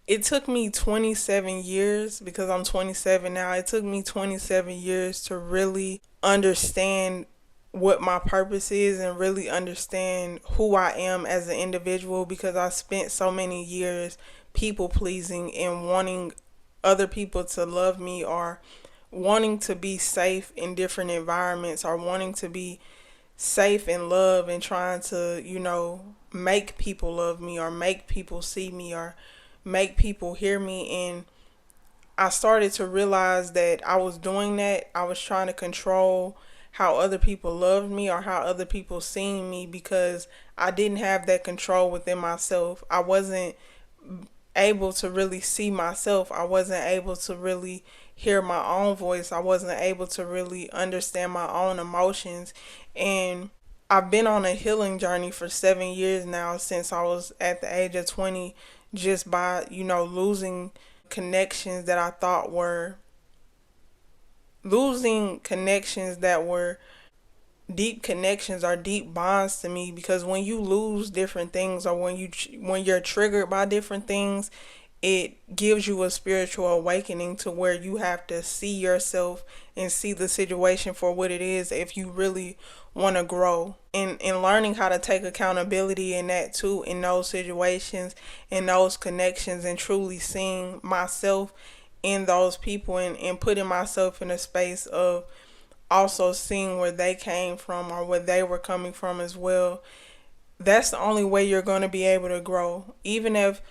It took me 27 years because I'm 27 now. It took me 27 years to really understand what my purpose is and really understand who I am as an individual, because I spent so many years people pleasing and wanting other people to love me, or wanting to be safe in different environments, or wanting to be safe in love and trying to, make people love me or make people see me or make people hear me. And I started to realize that I was doing that. I was trying to control how other people loved me or how other people seen me, because I didn't have that control within myself. I wasn't able to really see myself. I wasn't able to really hear my own voice. I wasn't able to really understand my own emotions. And I've been on a healing journey for 7 years now, since I was at the age of 20, just by, losing connections that I thought were losing connections that were deep connections or deep bonds to me. Because when you lose different things, or when you're triggered by different things, it gives you a spiritual awakening to where you have to see yourself and see the situation for what it is, if you really want to grow. And learning how to take accountability in that too, in those situations, in those connections, and truly seeing myself in those people, and putting myself in a space of also seeing where they came from or where they were coming from as well. That's the only way you're going to be able to grow. Even if,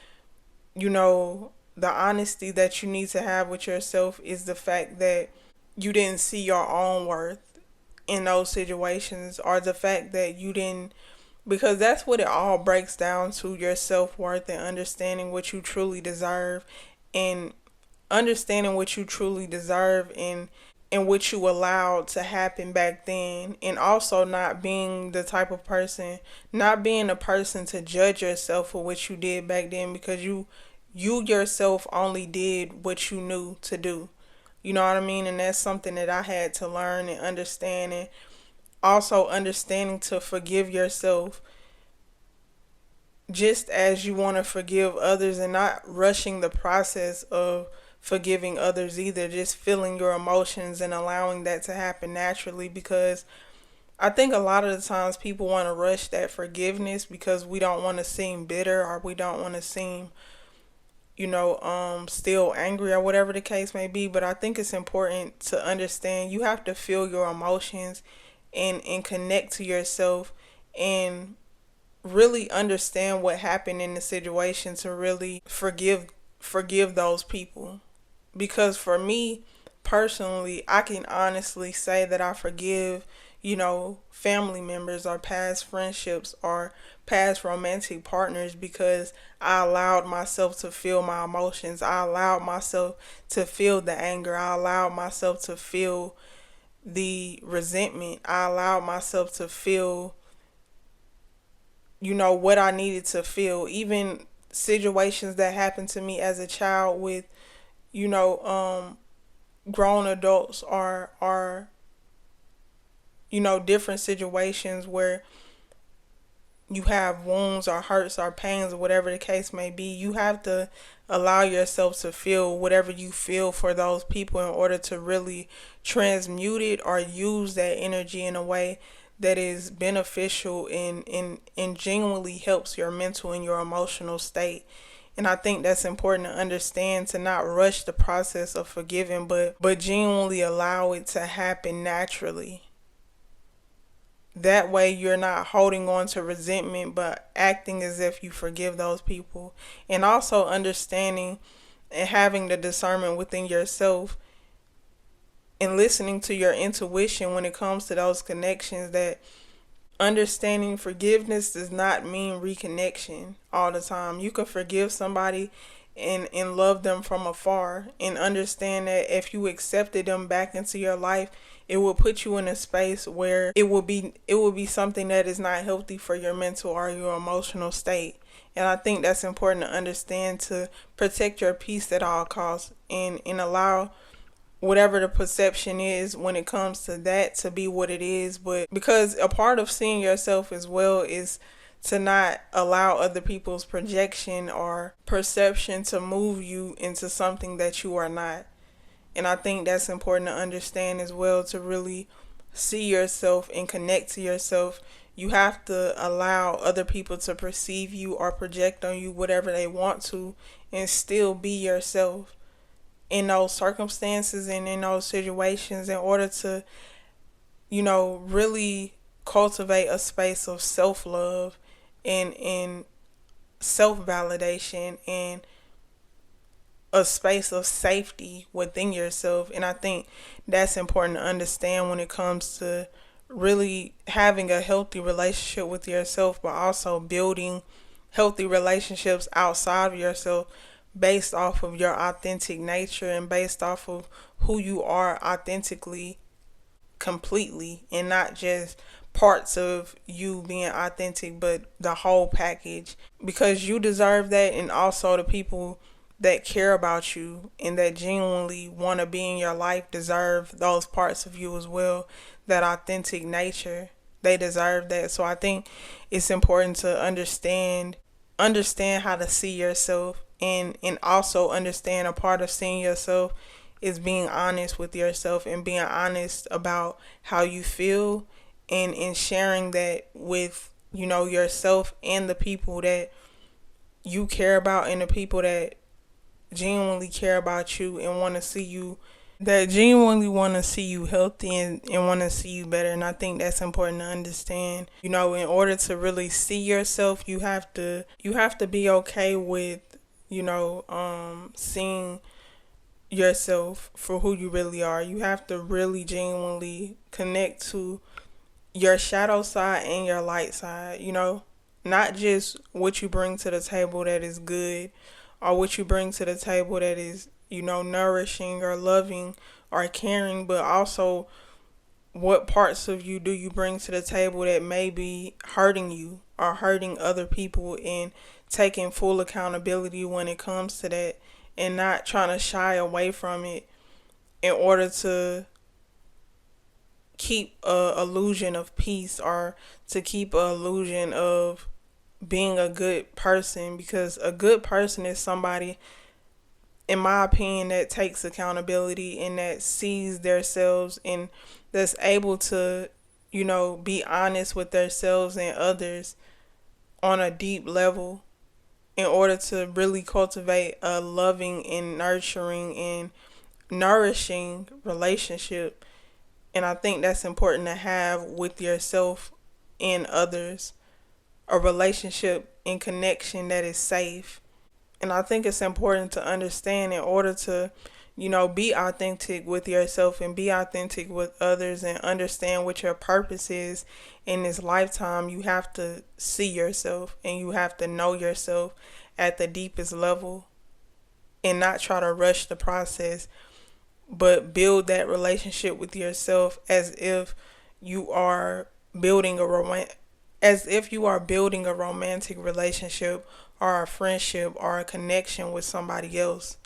the honesty that you need to have with yourself is the fact that you didn't see your own worth in those situations, or the fact that you didn't, because that's what it all breaks down to: your self-worth and understanding what you truly deserve, and understanding what you truly deserve, and what you allowed to happen back then. And also not being the type of person, not being a person to judge yourself for what you did back then, because you yourself only did what you knew to do. You know what I mean? And that's something that I had to learn and understand. And also understanding to forgive yourself just as you want to forgive others, and not rushing the process of forgiving others either. Just feeling your emotions and allowing that to happen naturally, because I think a lot of the times people want to rush that forgiveness because we don't want to seem bitter, or we don't want to seem, still angry, or whatever the case may be. But I think it's important to understand you have to feel your emotions, and connect to yourself, and really understand what happened in the situation to really forgive those people. Because for me personally, I can honestly say that I forgive, family members, or past friendships, or past romantic partners, because I allowed myself to feel my emotions. I allowed myself to feel the anger. I allowed myself to feel the resentment. I allowed myself to feel, what I needed to feel. Even situations that happened to me as a child with, you know, um, grown adults, are different situations where you have wounds or hurts or pains or whatever the case may be. You have to allow yourself to feel whatever you feel for those people in order to really transmute it, or use that energy in a way that is beneficial, and genuinely helps your mental and your emotional state. And I think that's important to understand, to not rush the process of forgiving, but genuinely allow it to happen naturally. That way you're not holding on to resentment, but acting as if you forgive those people. And also understanding and having the discernment within yourself, and listening to your intuition when it comes to those connections, that understanding forgiveness does not mean reconnection all the time. You can forgive somebody and love them from afar, and understand that if you accepted them back into your life, it will put you in a space where it will be something that is not healthy for your mental or your emotional state. And I think that's important to understand, to protect your peace at all costs, and allow whatever the perception is when it comes to that to be what it is. But because a part of seeing yourself as well is to not allow other people's projection or perception to move you into something that you are not. And I think that's important to understand as well, to really see yourself and connect to yourself. You have to allow other people to perceive you or project on you whatever they want to, and still be yourself in those circumstances and in those situations, in order to, really cultivate a space of self love and self validation and a space of safety within yourself. And I think that's important to understand when it comes to really having a healthy relationship with yourself, but also building healthy relationships outside of yourself, based off of your authentic nature and based off of who you are authentically, completely, and not just parts of you being authentic, but the whole package, because you deserve that. And also the people that care about you and that genuinely want to be in your life deserve those parts of you as well, that authentic nature. They deserve that. So I think it's important to understand how to see yourself, and also understand a part of seeing yourself is being honest with yourself and being honest about how you feel, and sharing that with, yourself and the people that you care about, and the people that genuinely care about you and want to see you, that genuinely want to see you healthy, and want to see you better. And I think that's important to understand. In order to really see yourself, you have to be okay with, seeing yourself for who you really are. You have to really genuinely connect to your shadow side and your light side, not just what you bring to the table that is good, or what you bring to the table that is, nourishing or loving or caring, but also what parts of you do you bring to the table that may be hurting you or hurting other people, and taking full accountability when it comes to that, and not trying to shy away from it in order to keep a illusion of peace, or to keep a illusion of being a good person. Because a good person is somebody, in my opinion, that takes accountability and that sees themselves, and that's able to, be honest with themselves and others on a deep level, in order to really cultivate a loving and nurturing and nourishing relationship. And I think that's important to have with yourself and others, a relationship and connection that is safe. And I think it's important to understand, in order to, be authentic with yourself and be authentic with others, and understand what your purpose is in this lifetime, you have to see yourself and you have to know yourself at the deepest level, and not try to rush the process, but build that relationship with yourself as if you are building a romantic relationship, or a friendship, or a connection with somebody else.